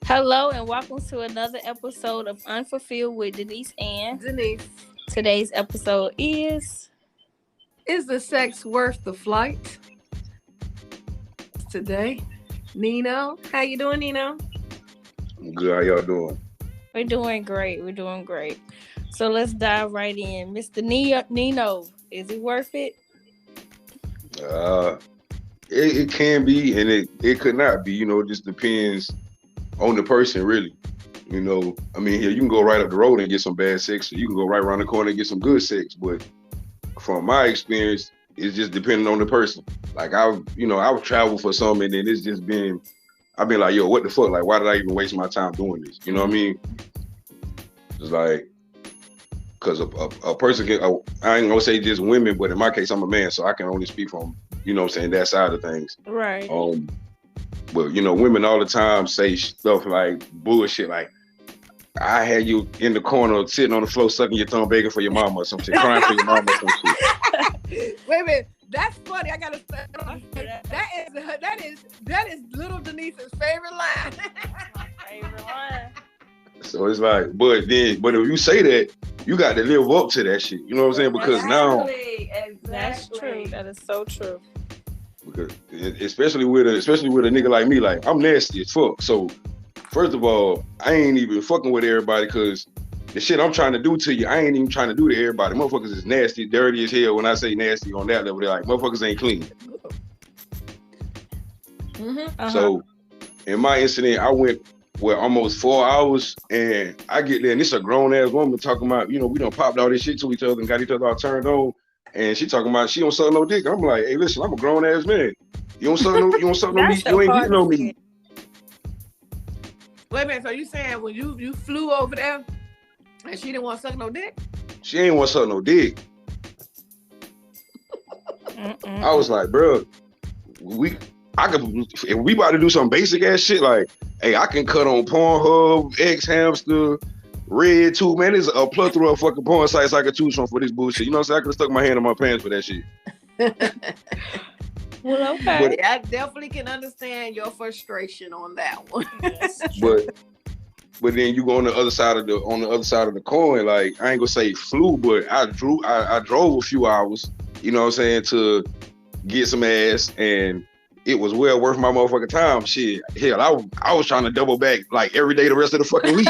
Hello and welcome to another episode of Unfulfilled with Denise and Denise, today's episode is the sex worth the flight? Today, Nino, how you doing, Nino? I'm good. How y'all doing? We're doing great. So let's dive right in. Mr. Nino, is it worth it? Uh, it can be and it could not be. It just depends on the person, really. Here you can go right up the road and get some bad sex, or you can go right around the corner and get some good sex. But from my experience, it's just depending on the person. Like I've traveled for something, and it's just been, I've been like, yo, what the fuck? Like, why did I even waste my time doing this? You know what I mean? It's like, because a person can, I ain't gonna say just women, but in my case, I'm a man, so I can only speak from, that side of things. Right. But women all the time say stuff like bullshit, like, I had you in the corner sitting on the floor sucking your thumb, begging for your mama or some shit, crying for your mama or some shit. Wait a minute, that's funny. I gotta say that is little Denise's favorite line. My favorite line. So it's like, but if you say that, you got to live up to that shit. You know what I'm saying? Because now, That's true. That is so true. because especially with a nigga like me, like I'm nasty as fuck. So first of all, I ain't even fucking with everybody because the shit I'm trying to do to you, I ain't even trying to do to everybody. Motherfuckers is nasty, dirty as hell. When I say nasty on that level, they're like, motherfuckers ain't clean. Mm-hmm. Uh-huh. So in my incident, I went almost 4 hours, and I get there, and it's a grown ass woman talking about, we done popped all this shit to each other and got each other all turned on, and she talking about she don't suck no dick. I'm like, hey, listen, I'm a grown ass man. You don't suck no meat. You ain't getting no meat. Wait a minute, so you saying when you flew over there and she didn't want to suck no dick? She ain't want to suck no dick. I was like, bro, if we about to do some basic ass shit, like, hey, I can cut on Pornhub, X Hamster, Red Tube, man. There's a plethora of fucking porn sites I could choose from for this bullshit. You know what I'm saying? I could have stuck my hand in my pants for that shit. Well, okay. I definitely can understand your frustration on that one. But then you go on the other side of the coin, like, I ain't gonna say flew, but I drove a few hours, you know what I'm saying, to get some ass, and it was well worth my motherfucking time. Shit, hell, I was trying to double back like every day the rest of the fucking week.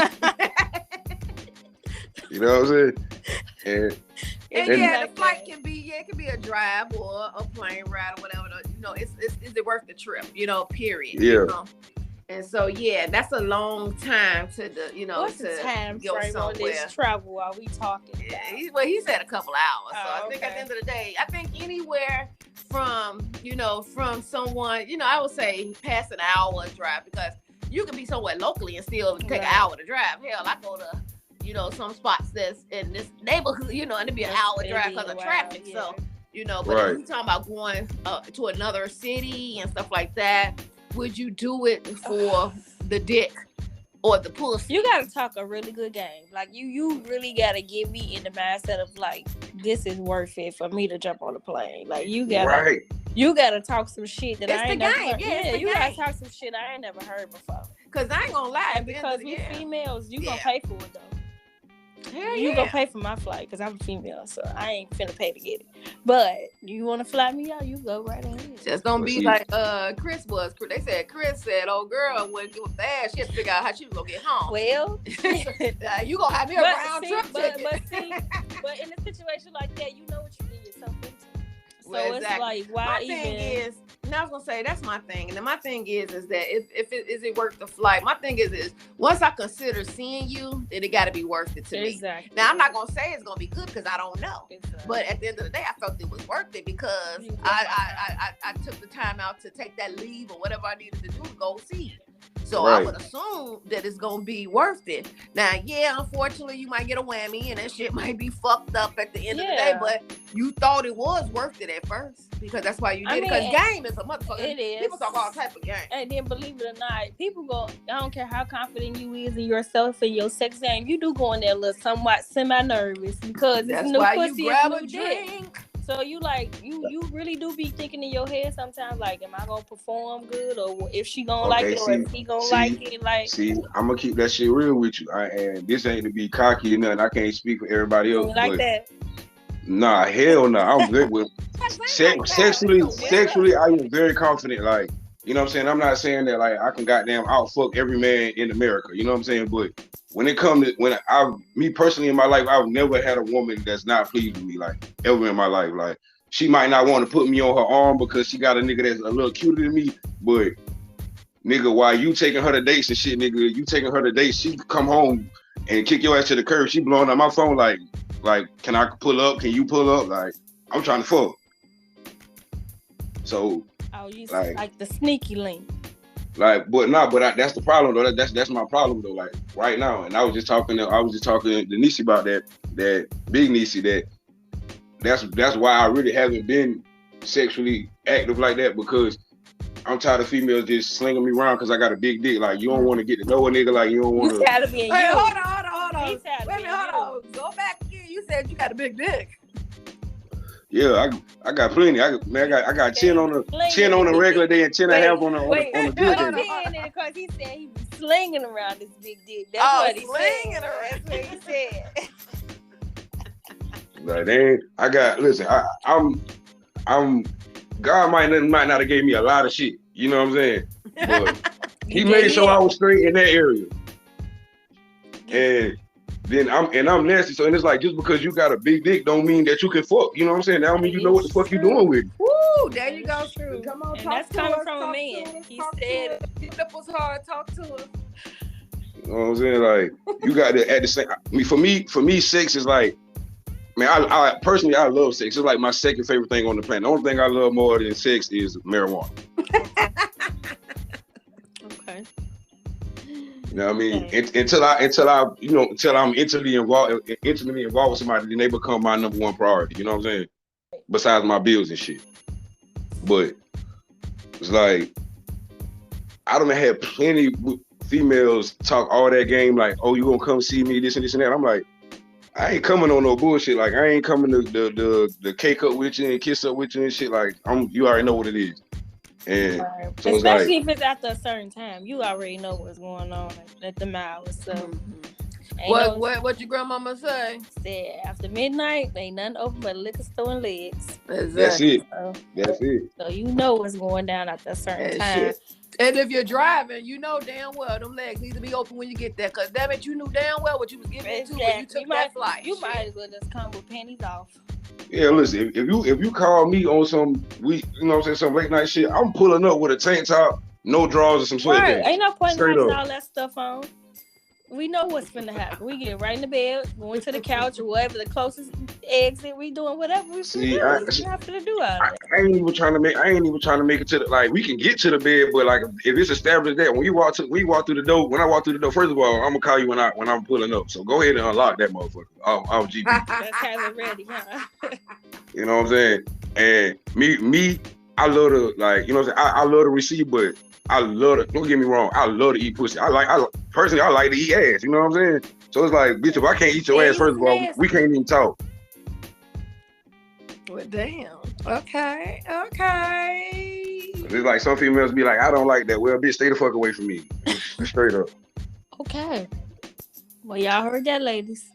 You know what I'm saying? And the flight can be a drive or a plane ride or whatever. Is it worth the trip? Period. Yeah. And so that's a long time to What's the time go frame somewhere. on this travel? Are we talking? He said a couple hours. So I think okay. at the end of the day, I think anywhere from someone, I would say past an hour drive, because you can be somewhere locally and still take an hour to drive. Hell, I go to some spots that's in this neighborhood, and it'd be an hour drive because of traffic. Yeah. So, but if we talking about going to another city and stuff like that, would you do it for the dick or the pussy? You gotta talk a really good game. Like you really gotta get me in the mindset of like, this is worth it for me to jump on a plane. Like you gotta talk some shit that I ain't never heard. Yeah, you gotta talk some shit I ain't never heard before. Cause I ain't gonna lie, because we females, you gonna pay for it though. Hell you gonna pay for my flight because I'm a female, so I ain't finna pay to get it. But you wanna fly me out, you go right ahead. Just gonna be like Chris was. They said Chris said, "Oh girl, wouldn't give up that. She had to figure out how she was gonna get home." Well, you gonna have me a round trip ticket. But in a situation like that, you know what you get yourself into. So it's like, why even? Thing is, I was gonna say that's my thing, and then my thing is that if is it worth the flight? My thing is once I consider seeing you, then it got to be worth it to me. Now I'm not gonna say it's gonna be good because I don't know, but at the end of the day, I felt it was worth it because I took the time out to take that leave or whatever I needed to do to go see you. So I would assume that it's gonna be worth it. Now, unfortunately, you might get a whammy and that shit might be fucked up at the end of the day, but you thought it was worth it at first because that's why you did it. Because game is a motherfucker. It is. People talk all type of game. And then believe it or not, people go, I don't care how confident you is in yourself and your sex game, you do go in there a little somewhat semi-nervous because that's it's new why pussy, you grab it's a new drink. dick. So you like you really do be thinking in your head sometimes like, am I gonna perform good, or if she gonna like it, or if he gonna like it? Like, I'm gonna keep that shit real with you. And this ain't to be cocky or nothing. I can't speak for everybody else. Like that. Nah, hell no. I'm good with sexually. I am very confident. Like, you know what I'm saying? I'm not saying that like I can goddamn outfuck every man in America. You know what I'm saying? But when it comes to me personally in my life, I've never had a woman that's not pleased with me, like ever in my life. Like, she might not want to put me on her arm because she got a nigga that's a little cuter than me, but nigga, while you taking her to dates and shit, nigga, you taking her to dates, she come home and kick your ass to the curb. She blowing up my phone like, can I pull up? Can you pull up? Like, I'm trying to fuck. So, you like the sneaky link. Like, that's the problem though. That's my problem though. Like right now, and I was just talking to Nisi about that big Nisi. That's why I really haven't been sexually active like that, because I'm tired of females just slinging me around because I got a big dick. Like, you don't want to get to know a nigga. Like, you don't want to. You tired of being you. Hold on. Wait a minute, hold on. Go back again. You said you got a big dick. Yeah, I got plenty. I got 10 on a regular day and 10 and a half on a good day. Because he said he was slinging around this big dick. That's what he slinging said. That's what he said. Like, listen, I'm God might not have gave me a lot of shit. You know what I'm saying? But he made sure I was straight in that area. And then I'm nasty. So, and it's like, just because you got a big dick don't mean that you can fuck. You know what I'm saying? That don't mean you know what the fuck you doing with it. Woo, there you go, true. Come on, and that's coming from a man. He said it. Nipples hard, talk to us. You know what I'm saying? Like, you got to at the same. I mean, for me, sex is like, man, I personally love sex. It's like my second favorite thing on the planet. The only thing I love more than sex is marijuana. Okay. You know what I mean? Okay. Until I'm intimately involved with somebody, then they become my number one priority. You know what I'm saying? Besides my bills and shit. But it's like, I done had plenty of females talk all that game like, oh, you gonna come see me, this and this and that. I'm like, I ain't coming on no bullshit. Like, I ain't coming to the cake up with you and kiss up with you and shit. Like, you already know what it is. And so especially if it's after a certain time, you already know what's going on at the hours. So, what your grandmama say? Said after midnight, ain't nothing open but a liquor store and legs. Exactly. That's it. So you know what's going down after a certain time. Shit. And if you're driving, you know damn well them legs need to be open when you get there. Cause damn it, you knew damn well what you was getting into when you took that flight. You might as well just come with panties off. Yeah, listen, if you call me on some some late night shit, I'm pulling up with a tank top, no drawers, and some sweatpants. Right. Ain't no point in having all that stuff on. We know what's finna happen. We get right in the bed, going to the couch or whatever the closest exit. We doing whatever we finna do. We have to do all that. I ain't even trying to make it to the, like, we can get to the bed, but like if it's established that when I walk through the door, first of all, I'm gonna call you when I'm pulling up. So go ahead and unlock that motherfucker. I'll GP. Let's have it ready, huh? You know what I'm saying? And me, I love to, like, you know what I'm saying? I love to receive, but I love to, don't get me wrong, I love to eat pussy. Personally, I like to eat ass, you know what I'm saying? So it's like, bitch, if I can't eat your ass, first of all, we can't even talk. Well, damn. Okay. It's like some females be like, I don't like that. Well, bitch, stay the fuck away from me. Straight up. Okay. Well, y'all heard that, ladies.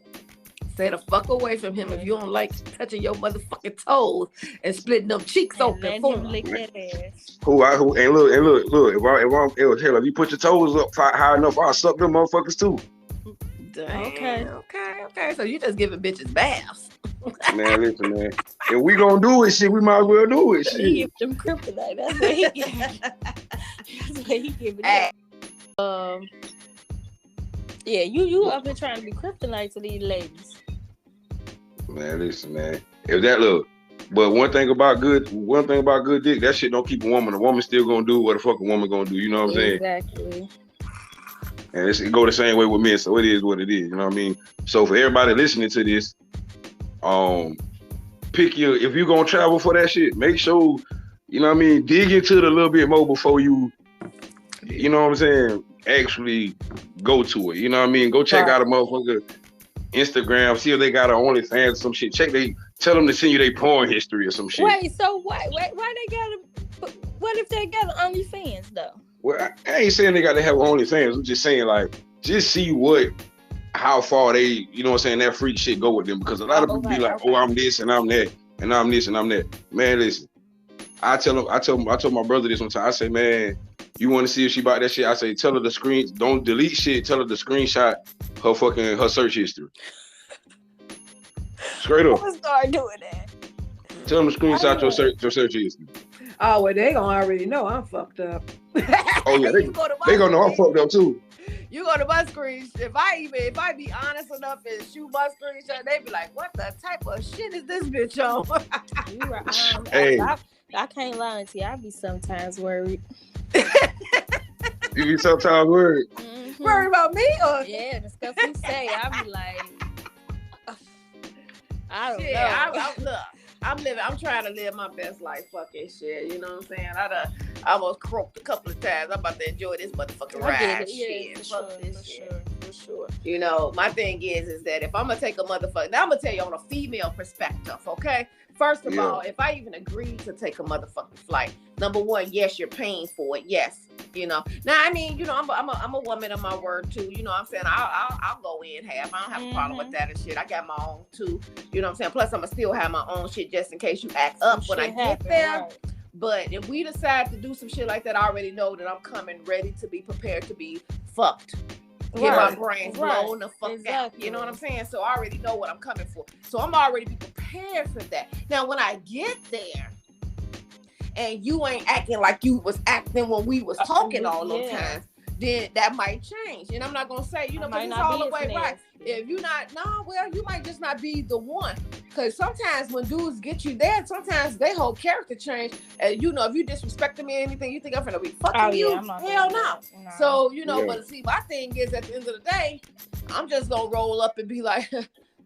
Stay the fuck away from him if you don't like touching your motherfucking toes and splitting them cheeks open for him. Lick that ass. And look, if you put your toes up high enough, I'll suck them motherfuckers too. Damn. Okay. So you just giving bitches baths. Man, listen, man. If we gonna do it, shit, we might as well do it. Shit. He give them kryptonite. That's what he give. That's what he giving. Yeah, you up here trying to be kryptonite to these ladies. Man, listen, man. If that look, but one thing about good dick, that shit don't keep a woman. A woman still gonna do what the fuck a woman gonna do. You know what I'm saying? Exactly. And it go the same way with men, so it is what it is. You know what I mean? So for everybody listening to this, if you're gonna travel for that shit, make sure, you know what I mean, dig into it a little bit more before you know what I'm saying, actually go to it. You know what I mean? Go check out a motherfucker Instagram, see if they got an OnlyFans or some shit. Check Tell them to send you their porn history or some shit. Wait, so why they gotta? What if they got OnlyFans though? Well, I ain't saying they got to have OnlyFans. I'm just saying like, just see how far they, you know what I'm saying, that freak shit go with them. Because a lot of people be like, oh, I'm this and I'm that and I'm this and I'm that. Man, listen, I told my brother this one time. I say, man, you want to see if she bought that shit? I say, tell her don't delete shit. Tell her to screenshot her search history. Straight up. I'm gonna start doing that. Tell them to screenshot your search history. Oh, well, they gonna already know I'm fucked up. Oh yeah, they gonna know I'm fucked up too. You go to my screenshot. If I be honest enough and shoot my screenshot, they be like, "What the type of shit is this bitch on?" Hey, I can't lie to you. I be sometimes worried. You be sometimes worried. Mm-hmm. Worried about me or the stuff you say? I be like, I don't know. I'm trying to live my best life, fucking shit. You know what I'm saying? I almost croaked a couple of times. I'm about to enjoy this motherfucking ride. Shit. Fuck this shit. For sure. You know, my thing is that if I'm gonna take a motherfucker, now I'm gonna tell you on a female perspective, okay? First of all, if I even agree to take a motherfucking flight, number one, yes, you're paying for it. Yes, you know. Now, I mean, you know, I'm a woman of my word too. You know what I'm saying? I'll go in half. I don't have a problem with that and shit. I got my own too. You know what I'm saying? Plus, I'ma still have my own shit just in case you act up when I get there. Right. But if we decide to do some shit like that, I already know that I'm coming ready to be prepared to be fucked. Get my brains blown the fuck out. You know what I'm saying? So I already know what I'm coming for. So I'm already be prepared for that. Now, when I get there and you ain't acting like you was acting when we was talking all those times, then that might change. And I'm not going to say, you know, because it's all the way right. If you you might just not be the one. Because sometimes when dudes get you there, sometimes they whole character change. And, you know, if you disrespect me or anything, you think I'm going to be fucking you? Hell no. So, you know, but see, my thing is at the end of the day, I'm just going to roll up and be like,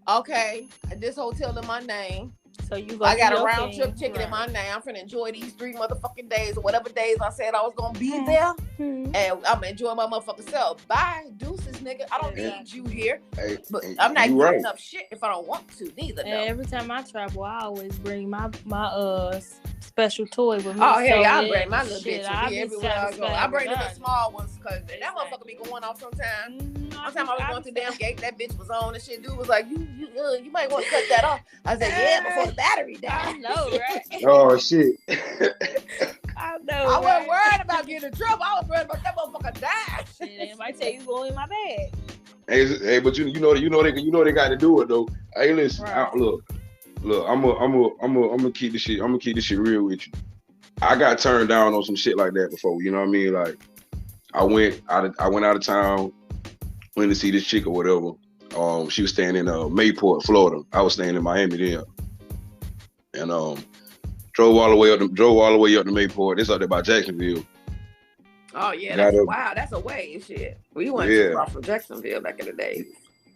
okay, this hotel in my name. So I got a round trip ticket in my name. I'm finna enjoy these 3 motherfucking days or whatever days I said I was gonna be there. And I'm gonna enjoy my motherfucking self. Bye, deuces, nigga. I don't need you here. Hey, but I'm not giving up shit if I don't want to neither. And every time I travel, I always bring my special toy with me. Oh hell yeah, I bring my little bitch everywhere I go. I bring the small ones because that motherfucker be going off sometimes. One time I was going through damn gate, that bitch was on and shit. Dude was like, you might want to cut that off. I said, yeah, before the battery died. I know, right? Oh shit. I know. I wasn't worried about getting in trouble. I was worried about that motherfucker dying. Shit, they might tell you go in my bag. Hey, but you know they got to do it though. Hey, listen, look, I'm gonna keep this shit. I'm gonna keep this shit real with you. I got turned down on some shit like that before. You know what I mean? Like, I went out of town, went to see this chick or whatever. She was staying in Mayport, Florida. I was staying in Miami then, and drove all the way up to Mayport. It's up there by Jacksonville. Oh yeah, that's a way shit. We went too far from Jacksonville back in the day.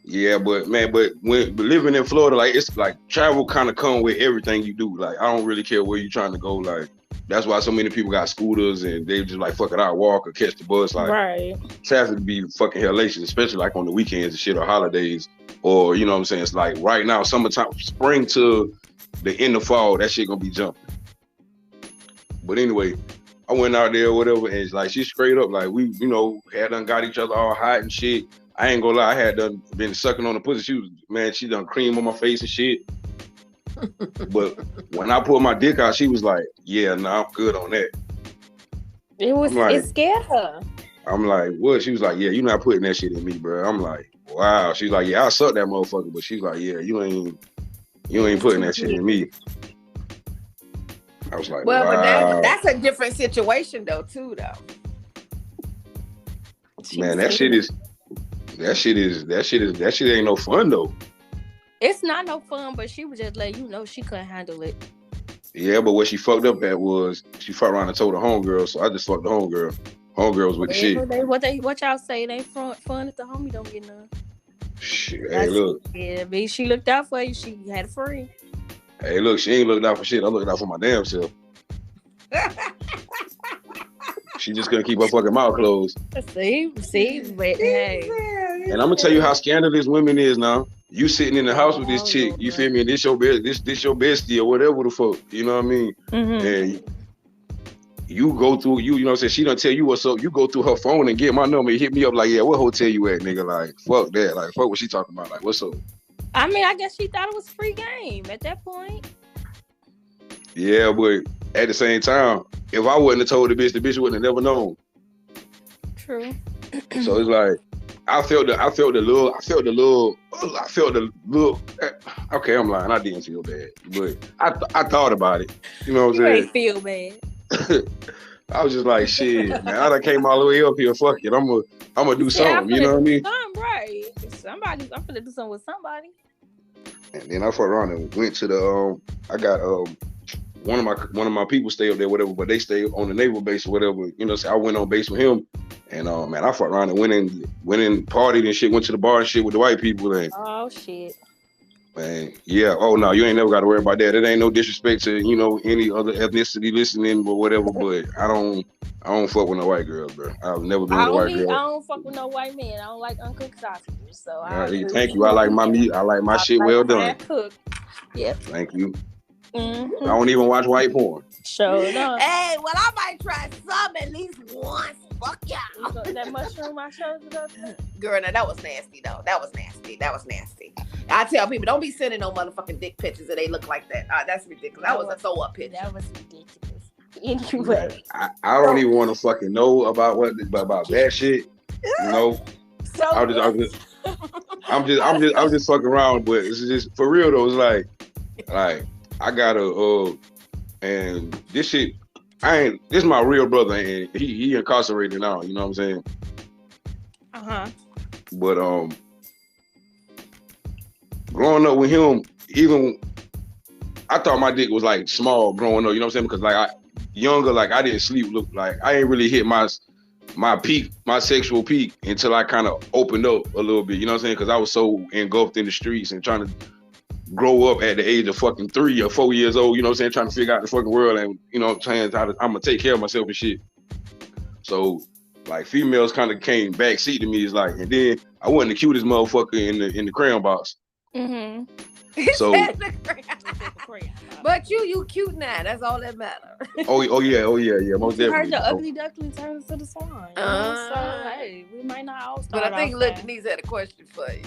Yeah, but living in Florida, like it's like travel kind of come with everything you do. Like I don't really care where you're trying to go. Like that's why so many people got scooters and they just like fuck it out, walk or catch the bus. Like traffic be fucking hellacious, especially like on the weekends and shit or holidays. Or you know what I'm saying? It's like right now, summertime, spring to the end of fall, that shit gonna be jumping. But anyway, I went out there or whatever, and it's like she straight up like we, you know, had done got each other all hot and shit. I ain't gonna lie, I had done been sucking on the pussy. She done cream on my face and shit. But when I pulled my dick out, she was like, yeah, nah, I'm good on that. It scared her. I'm like, what? She was like, yeah, you're not putting that shit in me, bro. I'm like, wow. She's like, yeah, I suck that motherfucker. But she's like, yeah, you ain't putting that shit in me. I was like, well, wow. But that's a different situation though, too, though. Man, that shit ain't no fun though. It's not no fun, but she would just let you know she couldn't handle it. Yeah, but what she fucked up at was she fucked around and told the homegirl, so I just fucked the homegirl. Homegirl was with the shit. What y'all say? It ain't fun if the homie don't get none. Shit, hey, look. Yeah, but she looked out for you. She had it free. Hey, look, she ain't looked out for shit. I looked out for my damn self. She just couldn't keep her fucking mouth closed. See, but hey. And I'm gonna tell you how scandalous women is now. You sitting in the house with this chick, you feel me? And this your bestie or whatever the fuck, you know what I mean? And you go through, you know what I'm saying? She done tell you what's up. You go through her phone and get my number and hit me up like, yeah, what hotel you at, nigga? Like, fuck that. Like, fuck what she talking about. Like, what's up? I mean, I guess she thought it was free game at that point. Yeah, but at the same time, if I wouldn't have told the bitch wouldn't have never known. True. So it's like, I felt the little. Okay, I'm lying. I didn't feel bad, but I thought about it. You know what I'm saying? You ain't feel bad. I was just like, shit, man. I done came all the way up here. Fuck it. I'm gonna do something. You know what I mean? Right. I'm gonna do something with somebody. And then I fucked around and went to the. I got one of my people stay up there, whatever, but they stay on the naval base or whatever. You know, so I went on base with him, and man, I fucked around and went in, partied and shit, went to the bar and shit with the white people. And oh shit, man, yeah. Oh no, you ain't never got to worry about that. It ain't no disrespect to any other ethnicity listening or whatever, but I don't fuck with no white girls, bro. I've never been with a white girl. I don't fuck with no white men. I don't like uncooked sausages. So thank you. I like my meat. I like my shit well done. Cooked. Yep. Thank you. I don't even watch white porn. Sure enough. Hey, well, I might try some at least once. Fuck y'all. That mushroom I showed you though? Girl, now that was nasty though. That was nasty. I tell people, don't be sending no motherfucking dick pictures that they look like that. That's ridiculous. That was a throw up picture. That was ridiculous. Anyway. I don't even want to fucking know about that shit. You know? So I'm just fucking around, but it's just for real though. It's like I gotta and this shit. This is my real brother, and he incarcerated now. You know what I'm saying? But growing up with him, even I thought my dick was like small growing up. You know what I'm saying? Because like younger, like I didn't sleep. Look, like I ain't really hit my peak, my sexual peak until I kind of opened up a little bit. You know what I'm saying? Because I was so engulfed in the streets and trying to grow up at the age of fucking 3 or 4 years old, you know what I'm saying, trying to figure out the fucking world and, you know what I'm saying, I'm gonna take care of myself and shit. So, like, females kind of came backseat to me, it's like, and then I wasn't the cutest motherfucker in the crayon box. So, but you cute now, that's all that matters. oh yeah, most definitely. Heard the ugly duckling turns to the swine. So, hey, we might not all start. But I think Lil Denise had a question for you.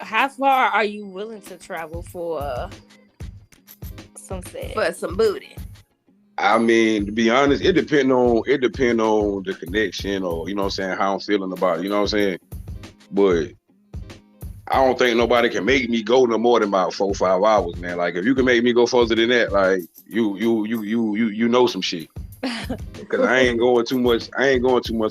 How far are you willing to travel for some sex? For some booty? I mean, to be honest, it depend on the connection, or you know what I'm saying, how I'm feeling about it, you know what I'm saying? But I don't think nobody can make me go no more than about 4 or 5 hours, man. Like if you can make me go further than that, like you know some shit. Because I ain't going too much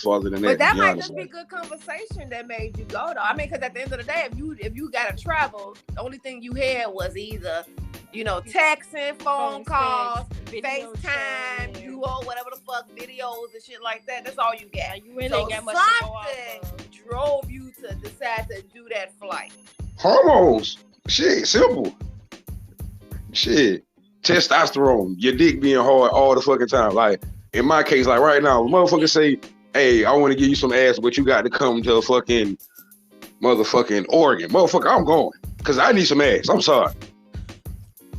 farther than that. But that might just be good conversation that made you go though. I mean, because at the end of the day, if you gotta travel, the only thing you had was either, you know, texting, phone calls, FaceTime, you all whatever the fuck, videos and shit like that. That's all you got. You really ain't got much to go off of. Drove you to decide to do that flight. Hormones. Shit, simple. Shit. Testosterone, your dick being hard all the fucking time. Like in my case, like right now, motherfucker say, "Hey, I want to give you some ass, but you got to come to fucking motherfucking Oregon." Motherfucker, I'm going because I need some ass. I'm sorry,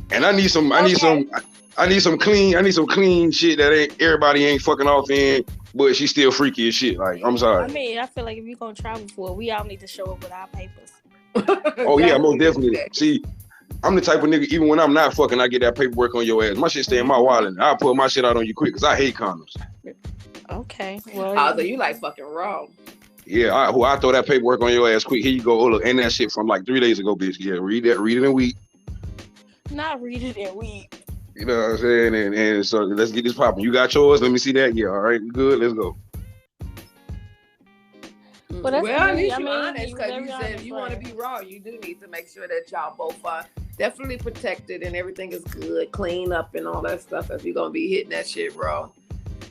and I need some clean shit that everybody ain't fucking off in, but she's still freaky as shit. Like I'm sorry. I mean, I feel like if you're gonna travel for it, we all need to show up with our papers. Oh yeah, most definitely. See. I'm the type of nigga, even when I'm not fucking, I get that paperwork on your ass. My shit stay in my wallet. I'll put my shit out on you quick because I hate condoms. Okay. Well, so you like fucking raw. Yeah, I throw that paperwork on your ass quick. Here you go. Oh, look, and that shit from like 3 days ago, bitch. Yeah, read it in week. Not read it in week. You know what I'm saying? And so let's get this popping. You got yours? Let me see that. Yeah, all right, we good. Let's go. Well, at least you're honest, because you said if you want to be raw, you do need to make sure that y'all both are definitely protected and everything is good, clean up and all that stuff if you're going to be hitting that shit raw.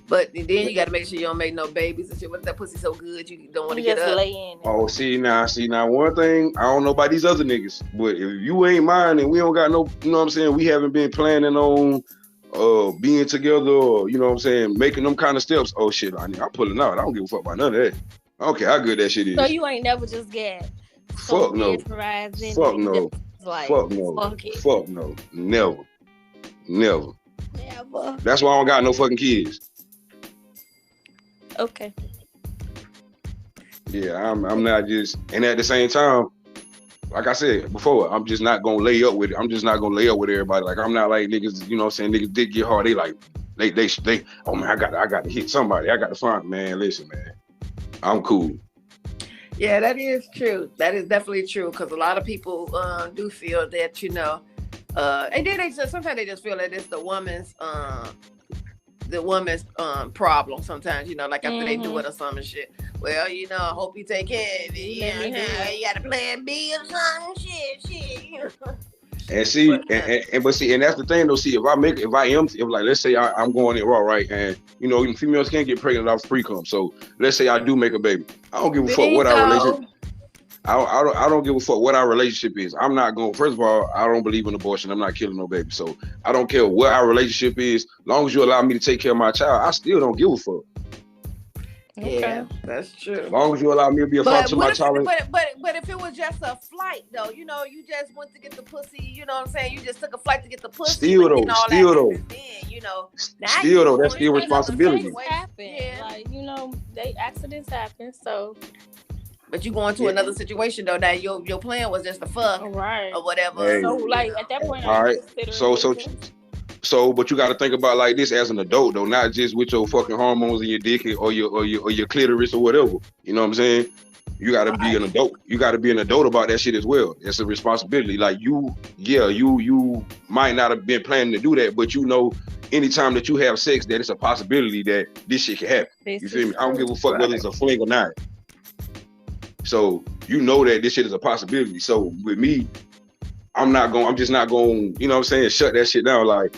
But then you got to make sure you don't make no babies and shit. What if that pussy so good you don't want to get up? Lay in. Oh, see now, one thing, I don't know about these other niggas, but if you ain't mine and we don't got no, you know what I'm saying, we haven't been planning on being together or, you know what I'm saying, making them kind of steps, oh shit, I'm pulling out. I don't give a fuck about none of that. Okay, how good that shit is. So you ain't never just get Fuck no. Fuck no. Like, fuck no. Fuck no. Never. That's why I don't got no fucking kids. Okay. Yeah, I'm not just, and at the same time, like I said before, I'm just not gonna lay up with it. I'm just not gonna lay up with everybody. Like, I'm not like niggas, you know what I'm saying? Niggas did get hard. They like, they oh man, I got to hit somebody. I got to find, man, listen, man. I'm cool. Yeah, that is true. That is definitely true, because a lot of people do feel that, you know, and then they just, sometimes they just feel that it's the woman's problem sometimes, you know, like after they do it or some shit. Well, you know, I hope you take care of it. You got a plan B or something, shit, you know. And see, but see, and that's the thing though. See, if like, let's say I'm going in raw, right, and you know, females can't get pregnant off pre-cum. So let's say I do make a baby. I don't give a fuck what our relationship. I don't give a fuck what our relationship is. I'm not going. First of all, I don't believe in abortion. I'm not killing no baby. So I don't care what our relationship is. As long as you allow me to take care of my child, I still don't give a fuck. Okay. Yeah, that's true. As long as you allow me to be a father to my child. But if it was just a flight, though, you know, you just went to get the pussy, you know what I'm saying? You just took a flight to get the pussy. Still though, you know, that's still responsibility. Yeah. Like, you know, accidents happen, so. But you go into another situation though that your plan was just to fuck, right, or whatever. Hey. So like at that point, all right. So, but you got to think about like this as an adult though, not just with your fucking hormones in your dick or your clitoris or whatever. You know what I'm saying? You got to be an adult. You got to be an adult about that shit as well. It's a responsibility. Like you might not have been planning to do that, but you know, anytime that you have sex, that it's a possibility that this shit can happen. You feel me? I don't give a fuck whether it's a fling or not. So you know that this shit is a possibility. So with me, I'm just not going, you know what I'm saying, shut that shit down. Like,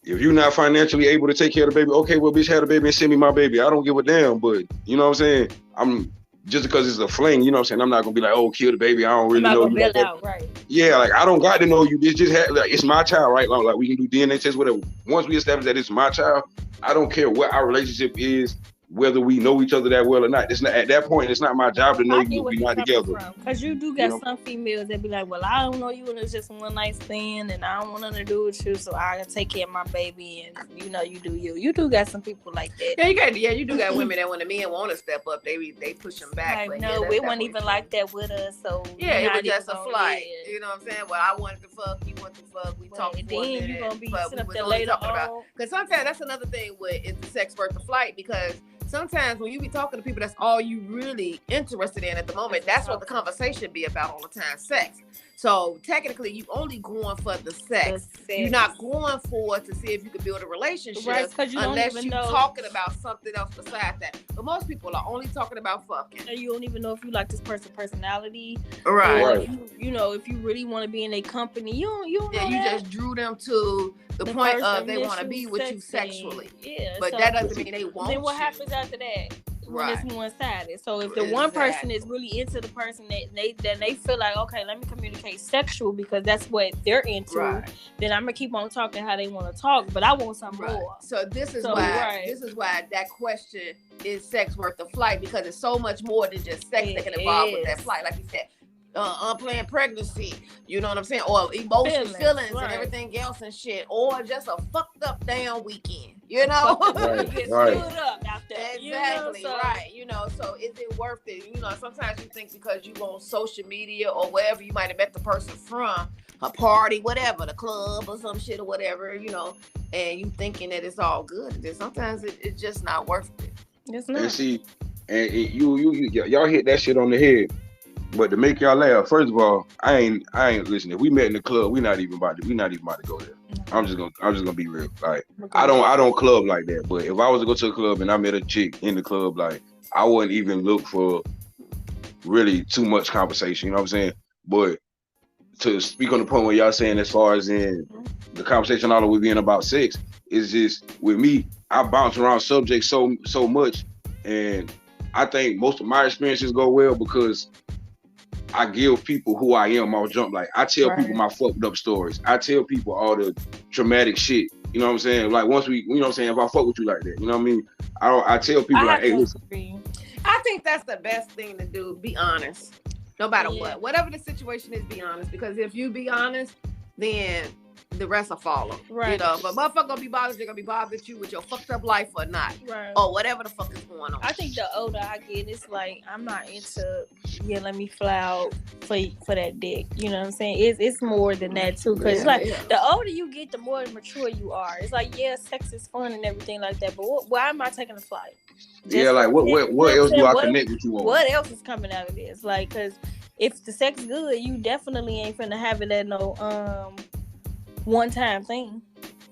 if you're not financially able to take care of the baby, okay, well, bitch, have a baby and send me my baby. I don't give a damn, but you know what I'm saying? Just because it's a fling, you know what I'm saying? I'm not gonna be like, oh, kill the baby. I don't really know you. Like out, right. Yeah, like I don't got to know you. Bitch, just it's my child, right? Like we can do DNA tests, whatever. Once we establish that it's my child, I don't care what our relationship is, whether we know each other that well or not. It's not at that point. It's not my job to know you. We're not together. Because you do got some females that be like, "Well, I don't know you, and it's just one night stand, and I don't want nothing to do with you, so I can take care of my baby, and you know, you do you." You do got some people like that. Yeah, you do got women that when the men want to step up, they push them back. Like, no, we weren't even like that with us. So yeah, it was just a flight. You know what I'm saying? Well, I wanted to fuck, you wanted to fuck. We talked for a minute, then you gonna be sitting up there later on. Because sometimes that's another thing with is the sex worth the flight, because sometimes when you be talking to people, that's all you really interested in at the moment. That's what the conversation be about all the time, sex. So technically, you only going for the sex. You're not going for to see if you can build a relationship, right, unless you're talking about something else besides that. But most people are only talking about fucking. And you don't even know if you like this person's personality, right? Or you know, if you really want to be in a company, you don't know you just drew them to the point of they want to be with you sexually. Yeah, but that doesn't mean they want. Then what happens after that? When it's one-sided. So if the one person is really into the person that they feel like, okay, let me communicate sexual because that's what they're into, then I'm gonna keep on talking how they want to talk, but I want something more. So this is why that question is sex worth the flight, because it's so much more than just sex that can involve with that flight, like you said. Unplanned pregnancy, you know what I'm saying, or emotional feelings and everything else and shit, or just a fucked up damn weekend, you know. Right. Up after, exactly, you know, so. Right. You know, so is it worth it? You know, sometimes you think because you on social media or wherever you might have met the person from, a party, whatever, the club or some shit or whatever, you know, and you thinking that it's all good. And then sometimes it's just not worth it. It's not. And see, and y'all hit that shit on the head. But to make y'all laugh, first of all, I ain't listening. If we met in the club, we not even about to go there. I'm just gonna be real. Like I don't club like that. But if I was to go to a club and I met a chick in the club, like I wouldn't even look for really too much conversation. You know what I'm saying? But to speak on the point where y'all saying as far as in the conversation all the way being about sex, is just with me, I bounce around subjects so much, and I think most of my experiences go well because I give people who I am off jump. Like I tell people my fucked up stories. I tell people all the traumatic shit. You know what I'm saying? Like once we, you know what I'm saying? If I fuck with you like that, you know what I mean? I tell people like, hey, listen. I think that's the best thing to do. Be honest. No matter what. Whatever the situation is, be honest. Because if you be honest, then the rest will follow. Right. You know, but motherfucker gonna be bothered, they're gonna be bothered with you with your fucked up life or not. Right. Or whatever the fuck is going on. I think the older I get, it's like I'm not into let me fly out for that dick. You know what I'm saying? It's more than that too. Cause it's like the older you get, the more mature you are. It's like sex is fun and everything like that. But why am I taking a flight? Like what else do I connect with you on? What else is coming out of this? Like, cause if the sex good, you definitely ain't finna have it at no one-time thing.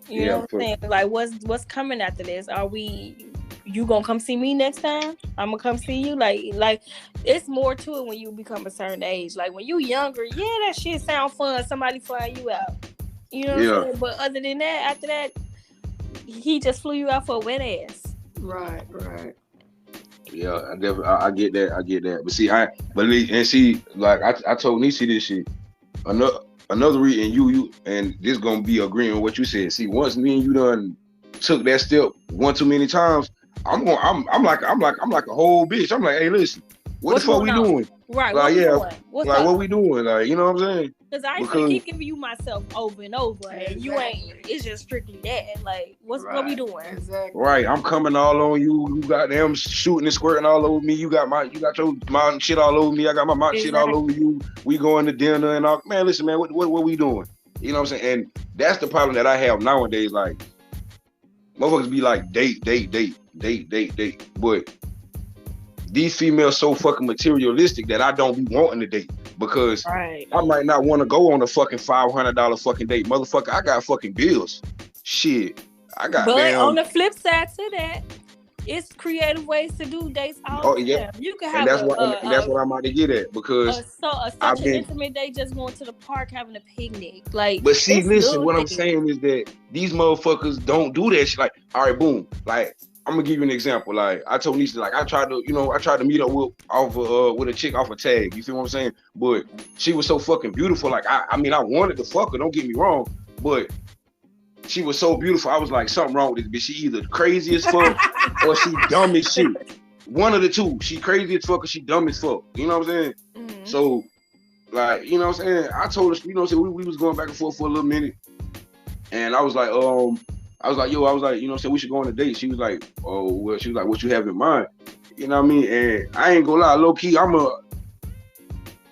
You know what I'm saying? Like, what's coming after this? You gonna come see me next time? I'm gonna come see you. Like it's more to it when you become a certain age. Like when you younger, that shit sound fun. Somebody flying you out. You know what I'm saying? But other than that, after that, he just flew you out for a wet ass. Right. Yeah, I get that. But see, like I told Niecy this shit. Another reason you and this gonna be agreeing with what you said. See, once me and you done took that step one too many times, I'm like a whole bitch. I'm like, hey, listen, what the fuck we doing? Right. Like, what we doing? Like, you know what I'm saying? Because I keep giving you myself over and over, and you ain't. It's just strictly that. Like, what we doing? Exactly. Right. I'm coming all on you. You got them shooting and squirting all over me. You got your mountain shit all over me. I got my mountain shit all over you. We going to dinner and all. Man, listen, man, what we doing? You know what I'm saying? And that's the problem that I have nowadays. Like, motherfuckers be like date. But these females so fucking materialistic that I don't be wanting to date because I might not want to go on a fucking $500 fucking date. Motherfucker, I got fucking bills. Shit. But on the flip side to that, it's creative ways to do dates all the time. You can have that's what I'm about to get at because such an intimate day just going to the park having a picnic. Like, but see, listen, what I'm saying is that these motherfuckers don't do that shit. Like, all right, boom. Like, I'm gonna give you an example. Like, I told Nisha, like, I tried to meet up with a chick off a tag. You feel what I'm saying? But she was so fucking beautiful. Like, I mean, I wanted to fuck her. Don't get me wrong, but she was so beautiful. I was like, something wrong with this bitch. She either crazy as fuck or she dumb as shit. One of the two. She crazy as fuck or she dumb as fuck. You know what I'm saying? Mm-hmm. So, like, you know what I'm saying? I told her, you know what I'm saying? We was going back and forth for a little minute. And I was like, you know what I'm saying? We should go on a date. She was like, what you have in mind? You know what I mean? And I ain't gonna lie, low key, I'm a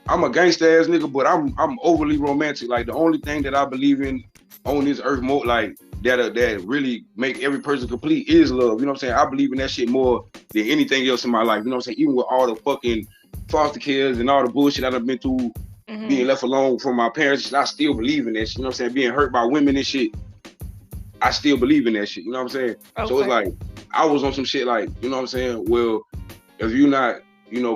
gangsta ass nigga, but I'm overly romantic. Like, the only thing that I believe in on this earth more, like, that really make every person complete is love. You know what I'm saying? I believe in that shit more than anything else in my life. You know what I'm saying? Even with all the fucking foster kids and all the bullshit that I've been through, being left alone from my parents, I still believe in that shit. You know what I'm saying? Being hurt by women and shit, I still believe in that shit. You know what I'm saying? Okay. So it's like, I was on some shit like, you know what I'm saying? Well, if you're not,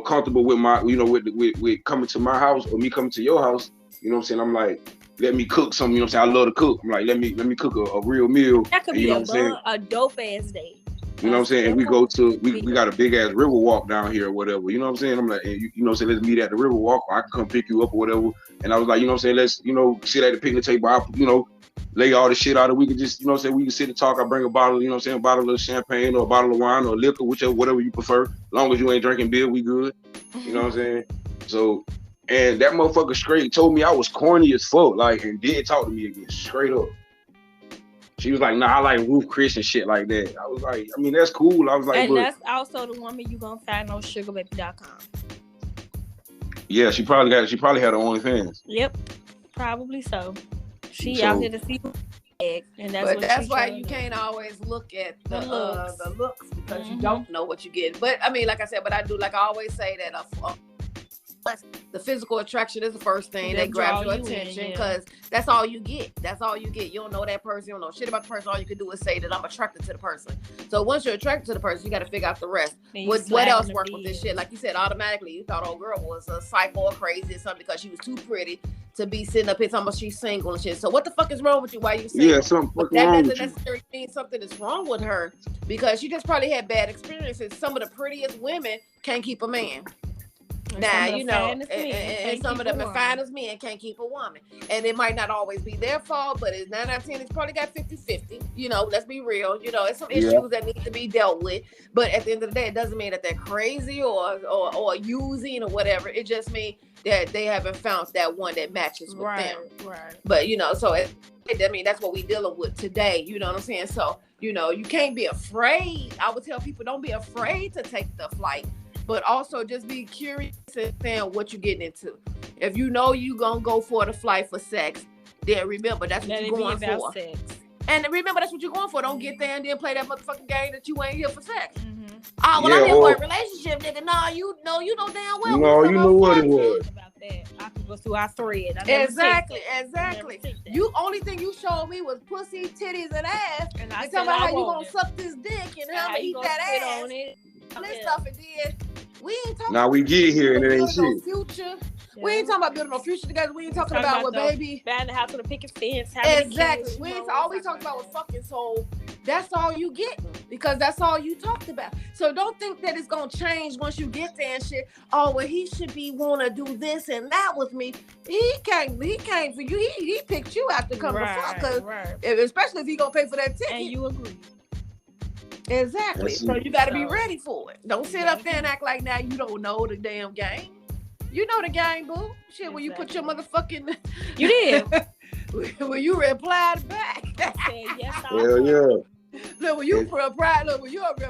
comfortable with my, with coming to my house or me coming to your house, you know what I'm saying? I'm like, let me cook something, you know what I'm saying? I love to cook. I'm like, let me cook a real meal. That could be a dope ass day. You know what I'm saying? And we go to, we got a big ass river walk down here or whatever. You know what I'm saying? I'm like, you know what I'm saying? Let's meet at the river walk, or I can come pick you up or whatever. And I was like, you know what I'm saying? Let's, sit at the picnic table. I, lay all the shit out and we can just, you know what I'm saying? We can sit and talk. I bring a bottle, you know what I'm saying? A bottle of champagne or a bottle of wine or liquor, whatever you prefer. As long as you ain't drinking beer, we good. You know what I'm saying? So, and that motherfucker straight told me I was corny as fuck, like, and didn't talk to me again, straight up. She was like, nah, I like Ruth Chris and shit like that. I was like, I mean, that's cool. I was like, and that's also the woman you gonna find on sugarbaby.com. Yeah, she probably had her OnlyFans. Yep, probably so. She out here to see and that's why you can't always look at the looks because you don't know what you get. But I mean, like I said, but I do, like I always say that the physical attraction is the first thing that grabs your attention because that's all you get. That's all you get. You don't know that person. You don't know shit about the person. All you can do is say that I'm attracted to the person. So once you're attracted to the person, you got to figure out the rest. What else worked with this shit? Like you said, automatically you thought old girl was a psycho or crazy or something because she was too pretty to be sitting up here talking about she's single and shit. So what the fuck is wrong with you? Why you single? Yeah, something fucking wrong with you. That doesn't necessarily mean something is wrong with her because she just probably had bad experiences. Some of the prettiest women can't keep a man. Now, you know, and some of them are fine as men can't keep a woman. And it might not always be their fault, but it's 9 out of 10, it's probably got 50-50. You know, let's be real. You know, it's some issues that need to be dealt with. But at the end of the day, it doesn't mean that they're crazy or using or whatever. It just means that they haven't found that one that matches with them. Right. But, you know, so I mean, that's what we're dealing with today. You know what I'm saying? So, you know, you can't be afraid. I would tell people, don't be afraid to take the flight. But also just be curious and understand what you're getting into. If you know you gonna go for the flight for sex, then remember that's what you're going for. Sex. And remember that's what you're going for. Don't get there and then play that motherfucking game that you ain't here for sex. Mm-hmm. Oh, well, I'm here for a relationship, nigga. No, you know damn well. No, you know what it was. About that. I can go through our thread. Exactly. You only thing you showed me was pussy, titties, and ass. And I talking about how you gonna suck this dick and how to eat that ass. On it. This stuff and then we ain't talking. Now we get here and it ain't shit. Future. Yeah. We ain't talking about building no future together. We ain't talking about what baby. Buying the house with a picket fence. Exactly. We ain't all we talked about was fucking. So that's all you get because that's all you talked about. So don't think that it's gonna change once you get there and shit. Oh well, he should be wanna do this and that with me. He came for you. He picked you out to come to fuck. Especially if he gonna pay for that ticket. And you agree. Exactly. So you got to be ready for it. Don't sit up there and act like now you don't know the damn game. You know the game, boo. Shit, when you put your motherfucking... You did. When you replied back. I said, yes, Hell yeah. Look, when you replied,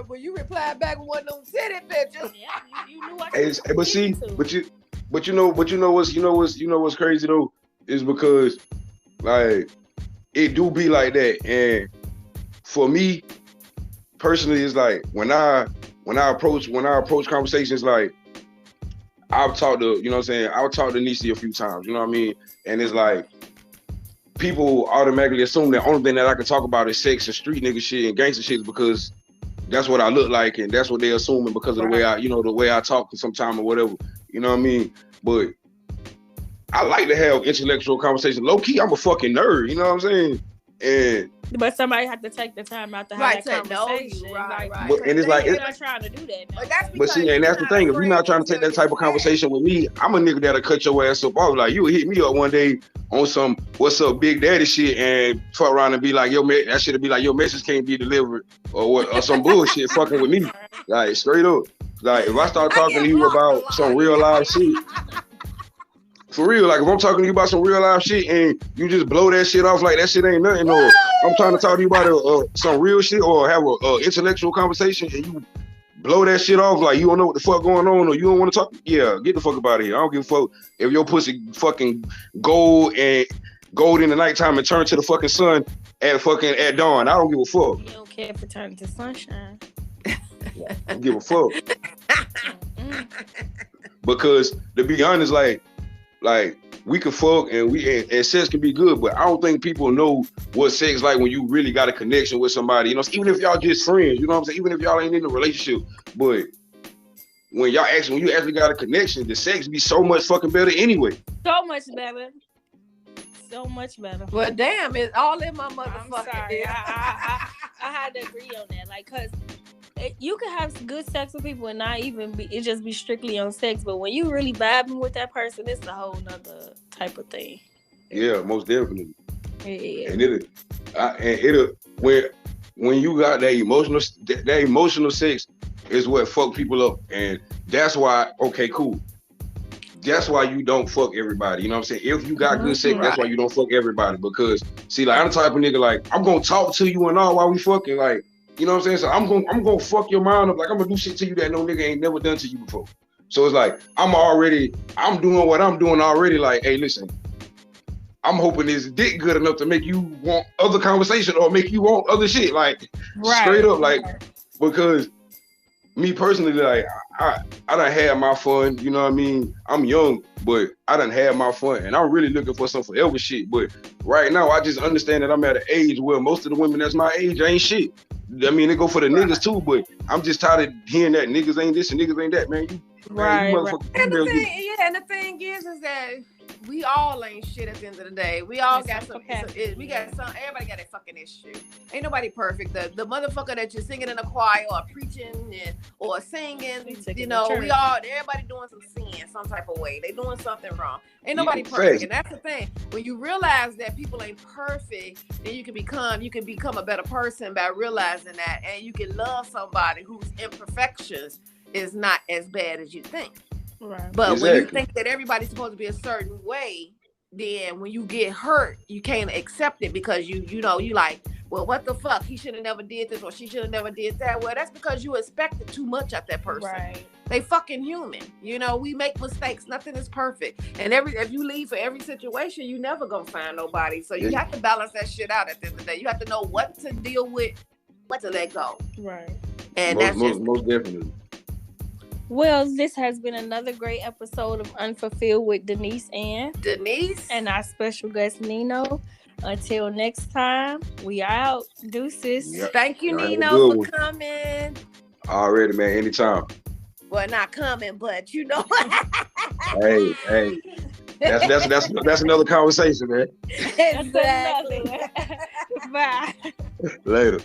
when you replied back with one of them city pictures. Yeah, you knew what but see, but you know what's crazy though is because like it do be like that, and for me personally, it's like when I approach conversations, like I've talked to, you know what I'm saying, I've talked to Nisi a few times, you know what I mean, and it's like people automatically assume the only thing that I can talk about is sex and street nigga shit and gangster shit because that's what I look like and that's what they're assuming because of the way I talk sometimes or whatever, you know what I mean? But I like to have intellectual conversation. Low key, I'm a fucking nerd, you know what I'm saying? But somebody have to take the time out to have that conversation. Right. But, and it's like you're not trying to do that. No. But see, and that's the thing. If you're not trying to take that type of conversation with me, I'm a nigga that'll cut your ass up off. Like you would hit me up one day on some "What's up, Big Daddy" shit, and fuck around and be like, "Yo, man," that shit'll be like, "Your message can't be delivered," or some bullshit fucking with me, like straight up. Like if I start talking to you about some real life shit. For real, like if I'm talking to you about some real life shit and you just blow that shit off like that shit ain't nothing, or I'm trying to talk to you about some real shit or have a intellectual conversation and you blow that shit off like you don't know what the fuck going on or you don't want to talk, yeah, get the fuck up out of here. I don't give a fuck if your pussy fucking gold in the nighttime and turn to the fucking sun at dawn. I don't give a fuck. You don't care if it turns to sunshine. I don't give a fuck. Because to be honest, like we can fuck and sex can be good, but I don't think people know what sex like when you really got a connection with somebody. You know, even if y'all just friends, you know what I'm saying? Even if y'all ain't in a relationship, but when you actually got a connection, the sex be so much fucking better anyway. So much better. So much better. Well, damn, it's all in my motherfucking. I'm sorry. I had to agree on that, like, cause. You can have good sex with people and not even it just be strictly on sex, but when you really vibing with that person, it's a whole nother type of thing. Yeah, most definitely. Yeah. And when you got that emotional sex is what fuck people up, and that's why. Okay, cool. That's why you don't fuck everybody. You know what I'm saying? If you got good sex, that's why you don't fuck everybody. Because see, like I'm the type of nigga like I'm gonna talk to you and all while we fucking like. You know what I'm saying? So I'm gonna fuck your mind up. Like I'm gonna do shit to you that no nigga ain't never done to you before. So it's like I'm doing what I'm doing already. Like, hey, listen, I'm hoping this dick good enough to make you want other conversation or make you want other shit. Like straight up, like because me personally, like I done had my fun. You know what I mean? I'm young, but I done had my fun, and I'm really looking for some forever shit. But right now, I just understand that I'm at an age where most of the women that's my age ain't shit. I mean, they go for the niggas too, but I'm just tired of hearing that niggas ain't this and niggas ain't that, man. And the thing is that we all ain't shit at the end of the day. We all got some. We got some. Everybody got a fucking issue. Ain't nobody perfect. The motherfucker that you're singing in a choir or preaching or singing, you know, everybody doing some sin, some type of way. They doing something wrong. Ain't nobody perfect, and that's the thing. When you realize that people ain't perfect, then you can become a better person by realizing that, and you can love somebody whose imperfections is not as bad as you think. Right. But when you think that everybody's supposed to be a certain way, then when you get hurt, you can't accept it because you know, you like, well, what the fuck? He should have never did this or she should have never did that. Well, that's because you expected too much of that person. Right. They fucking human. You know, we make mistakes. Nothing is perfect. And if you leave for every situation, you never gonna find nobody. So you have to balance that shit out at the end of the day. You have to know what to deal with, what to let go. Right. And most definitely. Well, this has been another great episode of Unfulfilled with Denise and our special guest Nino. Until next time, we out. Deuces. Yep. Thank you, Nino, for coming. Already, man. Anytime. Well, not coming, but you know. hey. That's another conversation, man. Exactly. Bye. Later.